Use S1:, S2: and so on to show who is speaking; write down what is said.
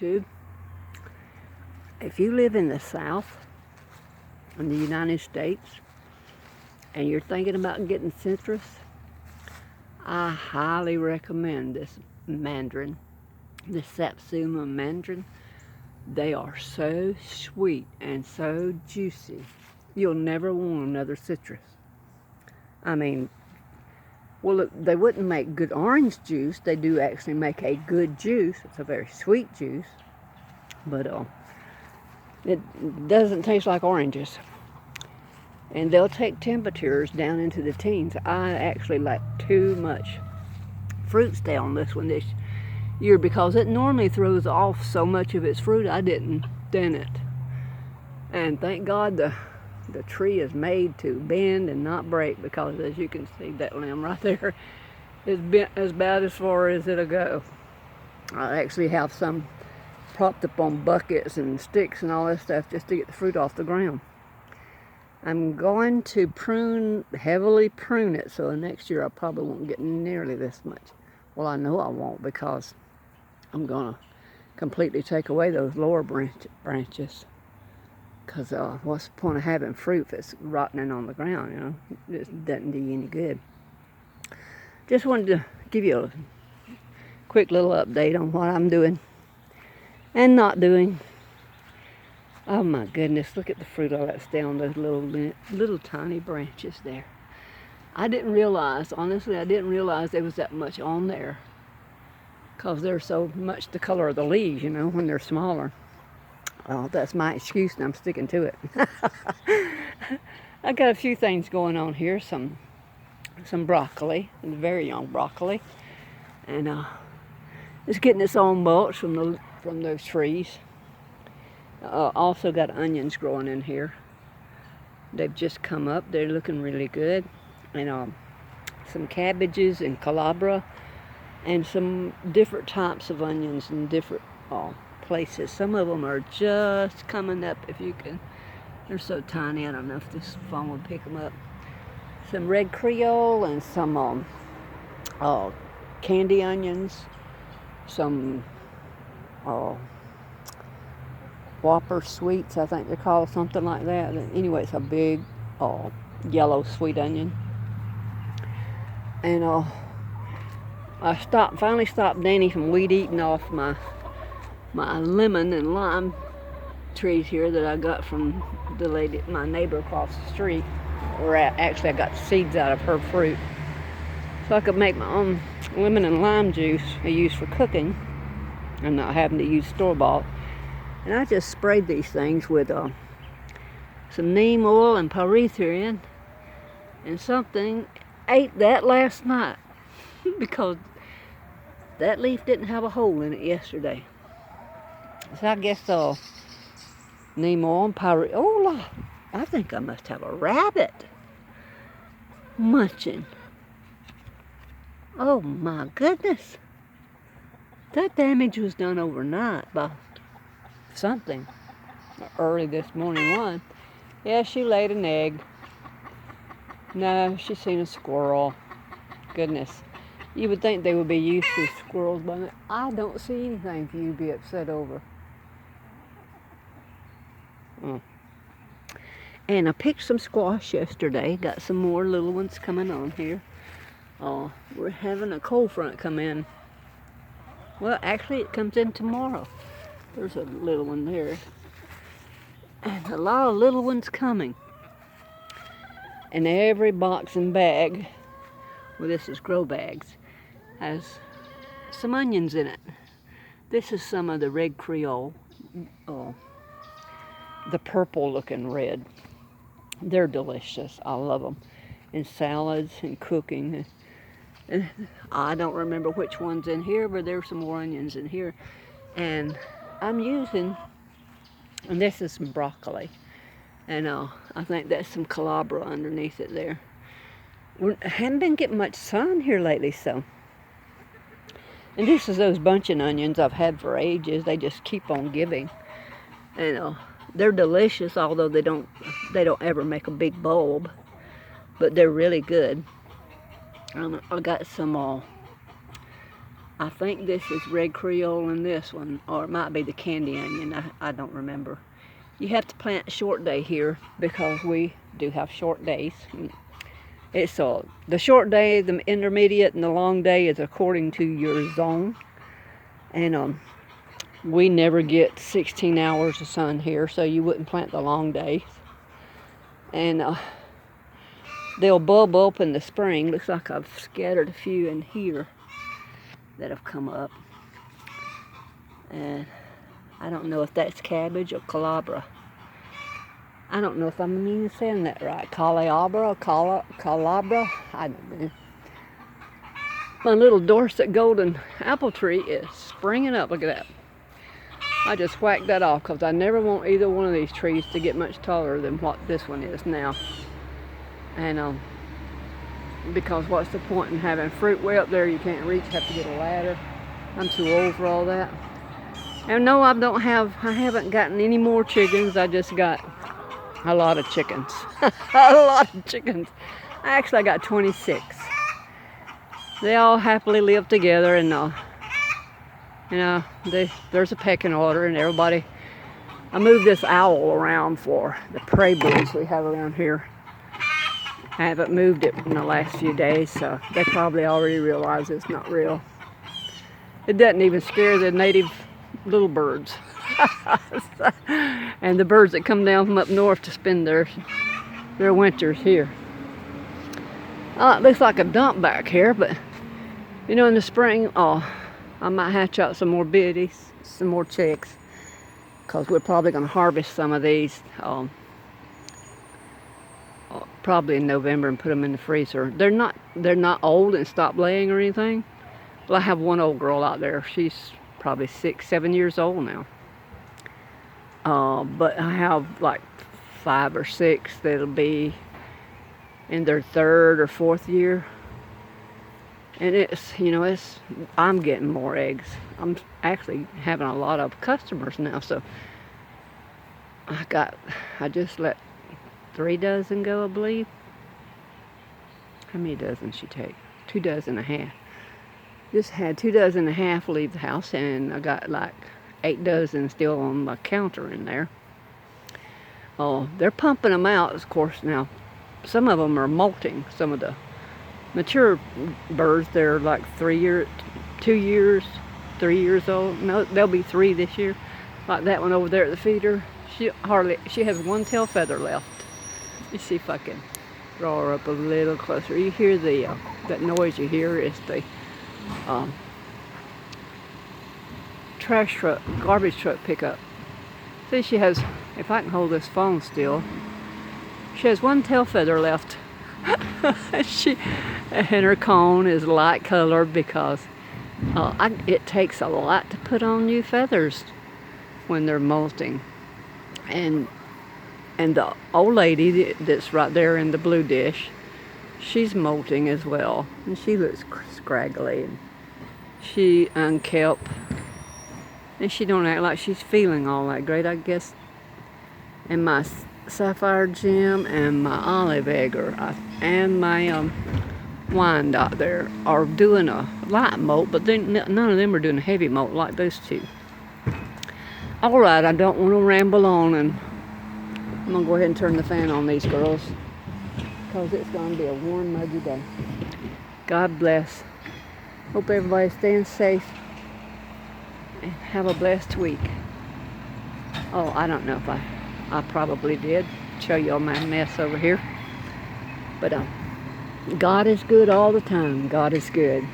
S1: YouTube. If you live in the South, in the United States, and you're thinking about getting citrus, I highly recommend this mandarin, this Satsuma mandarin. They are so sweet and so juicy. You'll never want another citrus. I mean, well, look, they wouldn't make good orange juice. They do actually make a good juice. It's a very sweet juice, but it doesn't taste like oranges. And they'll take temperatures down into the teens. I actually like too much fruit stay on this one this year because it normally throws off so much of its fruit. I didn't thin it. And thank God the tree is made to bend and not break, because as you can see, that limb right there is bent as bad as far as it'll go. I actually have some propped up on buckets and sticks and all that stuff just to get the fruit off the ground. I'm going to heavily prune it, so next year I probably won't get nearly this much. Well, I know I won't, because I'm going to completely take away those lower branches. Because what's the point of having fruit that's rotting on the ground, you know? It doesn't do you any good. Just wanted to give you a quick little update on what I'm doing and not doing. Oh my goodness, look at the fruit all that's down those little tiny branches there. I didn't realize, honestly, there was that much on there, because they're so much the color of the leaves, you know, when they're smaller. Oh, that's my excuse, and I'm sticking to it. I got a few things going on here. Some broccoli, very young broccoli, and it's getting its own mulch from those trees. Also got onions growing in here. They've just come up. They're looking really good. And some cabbages and calabria, and some different types of onions in different places. Some of them are just coming up. If you can, they're so tiny. I don't know if this phone would pick them up. Some red Creole and some candy onions. Some Whopper sweets, I think they're called, something like that. Anyway, it's a big yellow sweet onion. And I finally stopped Danny from weed eating off my lemon and lime trees here that I got from my neighbor across the street. Or actually, I got seeds out of her fruit, so I could make my own lemon and lime juice I use for cooking and not having to use store-bought. And I just sprayed these things with some neem oil and pyrethrin, and something ate that last night because that leaf didn't have a hole in it yesterday. So I guess neem oil and pyrethrin. Oh, I think I must have a rabbit munching. Oh my goodness. That damage was done overnight by something. Early this morning one. Yeah, she laid an egg. No, she's seen a squirrel. Goodness. You would think they would be used to squirrels, but I don't see anything for you to be upset over. And I picked some squash yesterday. Got some more little ones coming on here. We're having a cold front come in. Well, actually, it comes in tomorrow. There's a little one there. And a lot of little ones coming. And every box and bag, well, this is grow bags, has some onions in it. This is some of the red Creole, the purple looking red. They're delicious. I love them in salads and cooking. And I don't remember which one's in here, but there's some more onions in here. And I'm using, and this is some broccoli. And I think that's some calabria underneath it there. We haven't been getting much sun here lately, so. And this is those bunching onions I've had for ages. They just keep on giving. And they're delicious, although they don't ever make a big bulb. But they're really good. I got some I think this is red Creole in this one, or it might be the candy onion. I don't remember. You have to plant short day here because we do have short days. It's the short day, the intermediate, and the long day is according to your zone. And we never get 16 hours of sun here, so you wouldn't plant the long days. And they'll bulb up in the spring. Looks like I've scattered a few in here that have come up. And I don't know if that's cabbage or calabra. I don't know if I'm even saying that right. Calabra, calabra, I don't know. My little Dorset golden apple tree is springing up. Look at that. I just whacked that off because I never want either one of these trees to get much taller than what this one is now. And because what's the point in having fruit way up there you can't reach, have to get a ladder. I'm too old for all that. And no, I haven't gotten any more chickens. I just got a lot of chickens. A lot of chickens. Actually, I got 26. They all happily live together, and there's a pecking order, and everybody. I moved this owl around for the prey birds we have around here. I haven't moved it in the last few days, so they probably already realize it's not real. It doesn't even scare the native little birds. And the birds that come down from up north to spend their winters here. It looks like a dump back here, but in the spring, I might hatch out some more biddies, some more chicks, because we're probably going to harvest some of these probably in November and put them in the freezer. They're not old and stopped laying or anything. Well, I have one old girl out there. She's probably 6, 7 years old now. But I have like 5 or 6 that'll be in their 3rd or 4th year. And I'm getting more eggs. I'm actually having a lot of customers now, so I just let 3 dozen go, I believe. How many dozen she take? 2 dozen and a half. Just had 2 dozen and a half leave the house, and I got like 8 dozen still on my counter in there. They're pumping them out, of course. Now, some of them are molting. Some of the mature birds, they're like 2 years, 3 years old. No, they'll be 3 this year. Like that one over there at the feeder. She has 1 tail feather left. You see if I can draw her up a little closer. You hear that noise you hear is the trash truck, garbage truck pickup. See, she has, if I can hold this phone still, she has 1 tail feather left. And her cone is light colored because it takes a lot to put on new feathers when they're molting. And the old lady that's right there in the blue dish, she's molting as well, and she looks scraggly, and she unkempt, and she don't act like she's feeling all that great, I guess. And my Sapphire Gem and my Olive Egg and my Wyandotte there are doing a light molt, but none of them are doing a heavy molt like those 2. All right, I don't want to ramble on, and I'm going to go ahead and turn the fan on these girls because it's going to be a warm, muggy day. God bless. Hope everybody's staying safe and have a blessed week. I don't know if I probably did show y'all my mess over here. But God is good all the time. God is good.